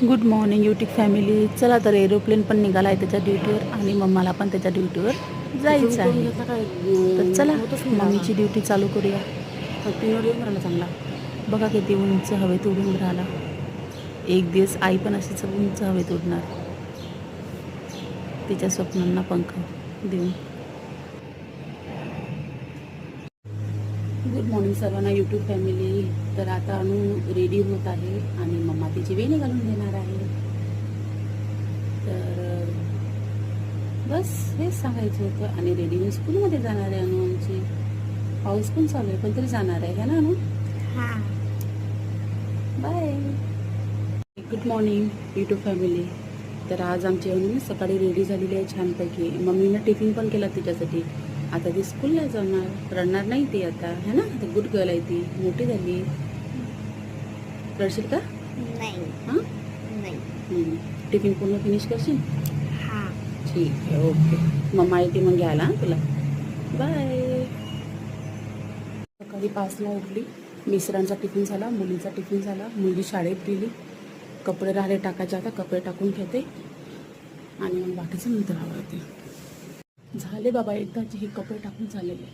Good morning YouTube family. चला तर aeroplane पण निघाला आहे त्याच्या ड्युटीवर आणि मम्माला पण त्याच्या ड्युटीवर जायचं आहे. तर चला मम्मीची ड्युटी चालू करूया. तीनवर येऊन राहिला चांगला. बघा किती उंच हवेत उडून राहिला. एक दिवस आई पण अशीच उंच हवेत उडणार, तिच्या स्वप्नांना पंख देऊन. गुड मॉर्निंग सर्वांना यूट्यूब फॅमिली. तर आता अनु रेडी होत आहे आणि मम्मा तिची वेणी घालून देणार आहे. तर बस हेच सांगायचं होतं. आणि रेडी होऊन स्कूलमध्ये जाणार आहे अनु आमची. पाऊस पण चालू आहे पण तरी जाणार आहे, है ना अनु? हां. Bye. Good morning YouTube family. तर आज आमची अनु सकाळी रेडी झालेली आहे छानपैकी. मम्मीनं टिफिन पण केला तिच्यासाठी. आता ती स्कूलला जाणार, रडणार नाही ती आता, है ना? आता गुड गर्ल आहे ती, मोठी झाली. रडशील का? नाही. हां नाही. टिफिन पूर्ण फिनिश करशील? हां. ठीक आहे, ओके. मम्मा येते मग घ्यायला. हां तुला. बाय. सकाळी 5ला उठली. मिस्टरांचा टिफिन झाला, मुलीचा टिफिन झाला, मुलगी शाळेत गेली. कपडे राहिले टाकायचे, आता कपडे टाकून घेते आणि मग बाकीचं नंतर आवडते. झाले बाबा, एकदाचे हे कपडे टाकून झालेले.